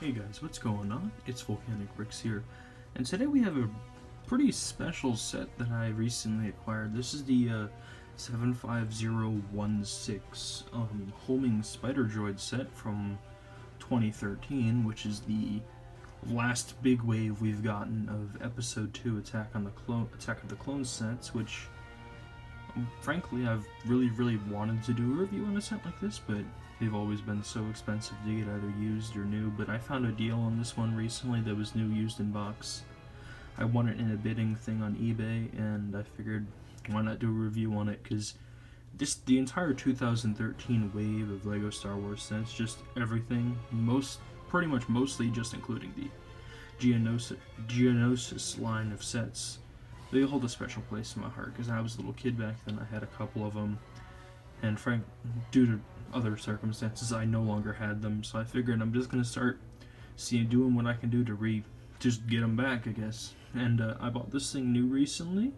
Hey guys, what's going on? It's Volcanic Bricks here, and today we have a pretty special set that I recently acquired. This is the 75016 Homing Spider Droid set from 2013, which is the last big wave we've gotten of Episode 2 Attack of the Clones sets, which frankly I've really wanted to do a review on a set like this, but they've always been so expensive to get either used or new. But I found a deal on this one recently that was new, used in box. I won it in a bidding thing on eBay, and I figured why not do a review on it, because the entire 2013 wave of LEGO Star Wars sets, just everything, pretty much mostly just including the Geonosis line of sets, they hold a special place in my heart, because I was a little kid back then. I had a couple of them, and due to other circumstances, I no longer had them, so I figured I'm just gonna start doing what I can do to just get them back, I guess. And I bought this thing new recently,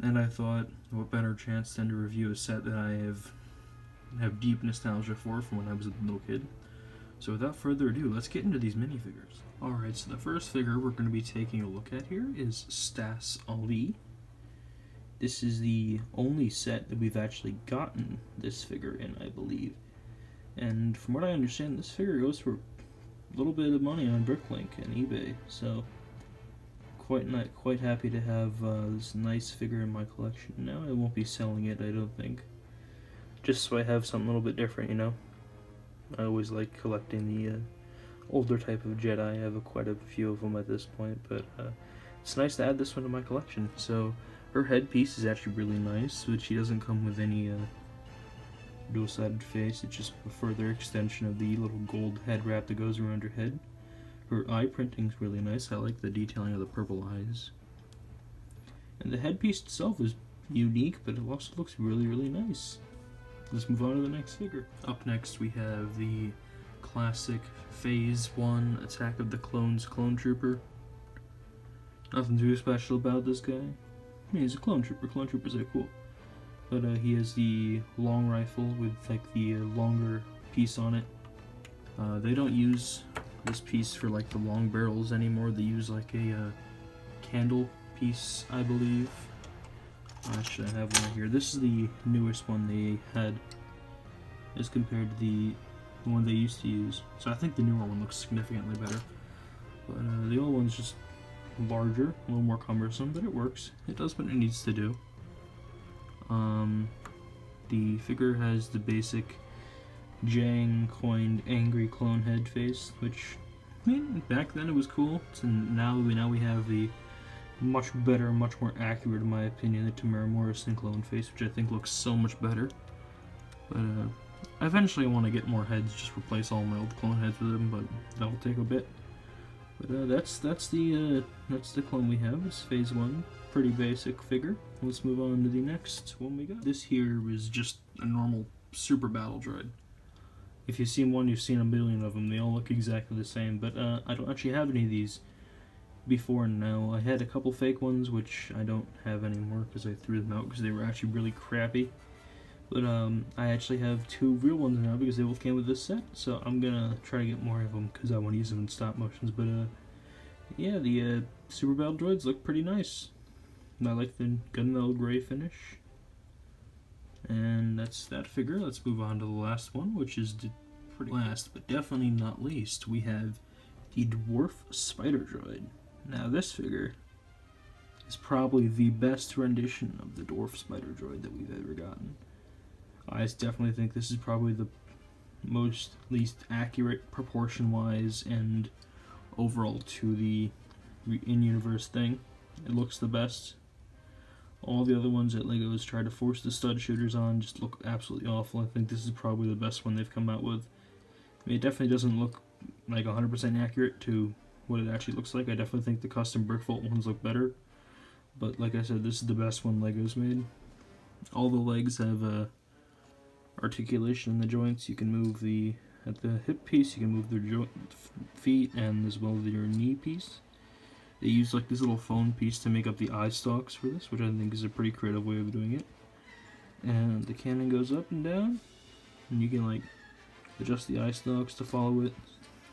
and I thought, what better chance than to review a set that I have deep nostalgia for from when I was a little kid. So without further ado, let's get into these minifigures. Alright, so the first figure we're going to be taking a look at here is Stas Ali. This is the only set that we've actually gotten this figure in, I believe. And from what I understand, this figure goes for a little bit of money on Bricklink and eBay, so quite happy to have this nice figure in my collection. Now I won't be selling it, I don't think. Just so I have something a little bit different, you know? I always like collecting the older type of Jedi. I have quite a few of them at this point, but it's nice to add this one to my collection. So her headpiece is actually really nice, but she doesn't come with any dual-sided face. It's just a further extension of the little gold head wrap that goes around her head. Her eye printing is really nice. I like the detailing of the purple eyes. And the headpiece itself is unique, but it also looks really nice. Let's move on to the next figure. Up next we have the classic Phase 1 Attack of the Clones Clone Trooper. Nothing too special about this guy. I mean, he's a clone trooper. Clone troopers are cool. But he has the long rifle with like the longer piece on it. They don't use this piece for like the long barrels anymore. They use like a candle piece, I believe. Should I have one right here? This is the newest one they had as compared to the one they used to use. So I think the newer one looks significantly better. But the old one's just larger, a little more cumbersome, but it works. It does what it needs to do. The figure has the basic Jang coined angry clone head face, which, I mean, back then it was cool. So now we have the much better, much more accurate, in my opinion, the Tamara Morrison clone face, which I think looks so much better. But eventually I want to get more heads, just replace all my old clone heads with them, but that'll take a bit. But that's the clone we have. It's Phase 1, pretty basic figure. Let's move on to the next one we got. This here is just a normal super battle droid. If you've seen one, you've seen a million of them. They all look exactly the same, but I don't actually have any of these before and now. I had a couple fake ones, which I don't have anymore because I threw them out because they were actually really crappy. But I actually have two real ones now because they both came with this set, so I'm gonna try to get more of them because I want to use them in stop motions. But yeah, the Super Battle Droids look pretty nice. I like the gunmetal gray finish. And that's that figure. Let's move on to the last one, which is last but definitely not least, we have the Dwarf Spider Droid. Now this figure is probably the best rendition of the Dwarf Spider Droid that we've ever gotten. I definitely think this is probably the least accurate proportion-wise and overall to the in-universe thing. It looks the best. All the other ones that LEGO has tried to force the stud shooters on just look absolutely awful. I think this is probably the best one they've come out with. I mean, it definitely doesn't look like 100% accurate to what it actually looks like. I definitely think the custom Brickvault ones look better. But like I said, this is the best one LEGO's made. All the legs have articulation in the joints. You can move at the hip piece, you can move their feet and as well as your knee piece. They use like this little foam piece to make up the eye stalks for this, which I think is a pretty creative way of doing it. And the cannon goes up and down, and you can like adjust the eye stalks to follow it.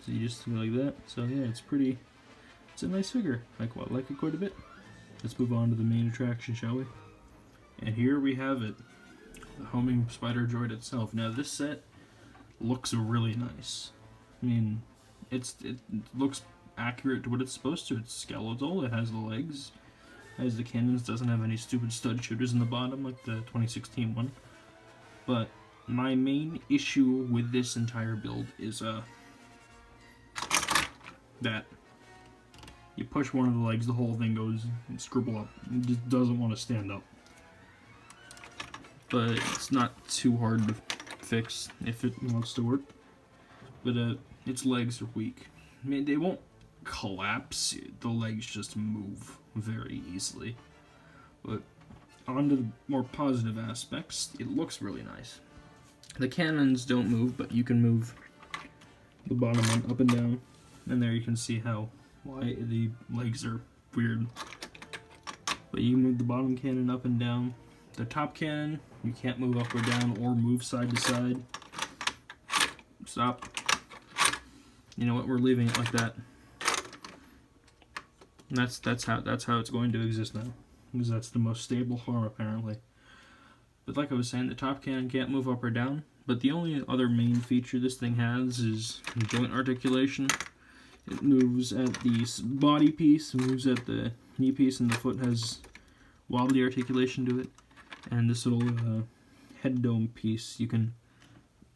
So you just go like that. So yeah, it's a nice figure. I like it quite a bit. Let's move on to the main attraction, shall we? And here we have it, the homing spider droid itself. Now this set looks really nice. I mean, it looks accurate to what it's supposed to. It's skeletal, it has the legs, has the cannons, doesn't have any stupid stud shooters in the bottom like the 2016 one. But my main issue with this entire build is that you push one of the legs, the whole thing goes and scribble up. It just doesn't want to stand up. But it's not too hard to fix if it wants to work. But its legs are weak. I mean, they won't collapse, the legs just move very easily. But onto the more positive aspects, it looks really nice. The cannons don't move, but you can move the bottom one up and down, and there you can see why the legs are weird. But you move the bottom cannon up and down. The top cannon, you can't move up or down or move side to side. Stop. You know what? We're leaving it like that. And that's how it's going to exist now, because that's the most stable form apparently. But like I was saying, the top cannon can't move up or down. But the only other main feature this thing has is joint articulation. It moves at the body piece, moves at the knee piece, and the foot has wobbly articulation to it. And this little head dome piece you can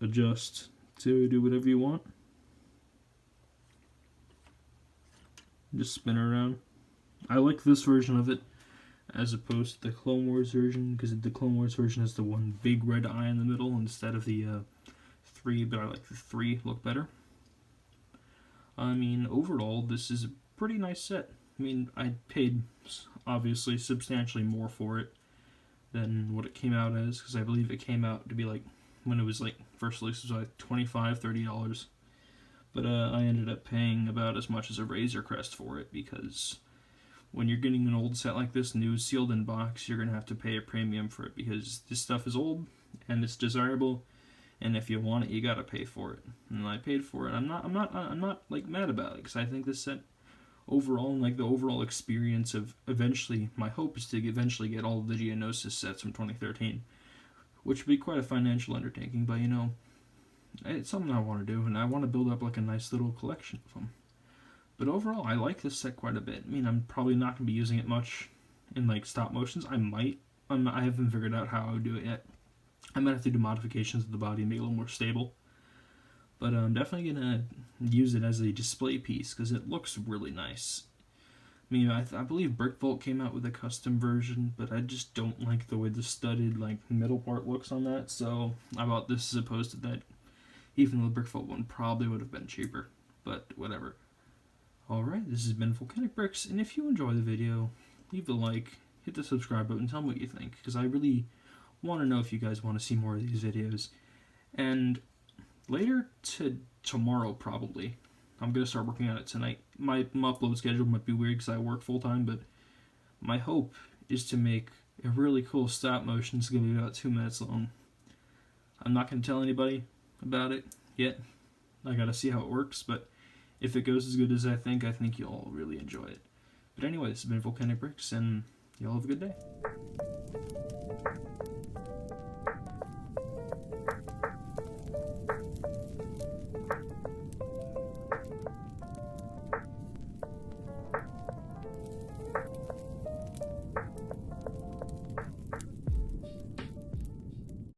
adjust to do whatever you want. Just spin it around. I like this version of it as opposed to the Clone Wars version, because the Clone Wars version has the one big red eye in the middle instead of the 3, but I like the 3 look better. I mean, overall, this is a pretty nice set. I mean, I paid, obviously, substantially more for it than what it came out as, because I believe it came out to be like, when it was like, first release was like $25, $30. But I ended up paying about as much as a Razor Crest for it, because when you're getting an old set like this, new, sealed in box, you're going to have to pay a premium for it, because this stuff is old, and it's desirable, and if you want it, you gotta pay for it. And I paid for it. I'm not like mad about it, because I think this set overall, and like the overall experience of eventually, my hope is to eventually get all of the Geonosis sets from 2013, which would be quite a financial undertaking, but you know, it's something I want to do, and I want to build up like a nice little collection of them. But overall, I like this set quite a bit. I mean, I'm probably not going to be using it much in like stop motions. I might. I haven't figured out how I would do it yet. I might have to do modifications of the body and make it a little more stable. But I'm definitely going to use it as a display piece, because it looks really nice. I mean, I believe Brickvault came out with a custom version, but I just don't like the way the studded like middle part looks on that. So I bought this as opposed to that, even though the Brickvault one probably would have been cheaper. But whatever. Alright, this has been Volcanic Bricks, and if you enjoy the video, leave a like, hit the subscribe button, tell me what you think, because I really want to know if you guys want to see more of these videos. And later tomorrow, probably, I'm going to start working on it tonight. My upload schedule might be weird because I work full-time, but my hope is to make a really cool stop motion. It's going to be about 2 minutes long. I'm not going to tell anybody about it yet. I got to see how it works, but if it goes as good as I think you'll all really enjoy it. But anyway, this has been Volcanic Bricks, and y'all have a good day.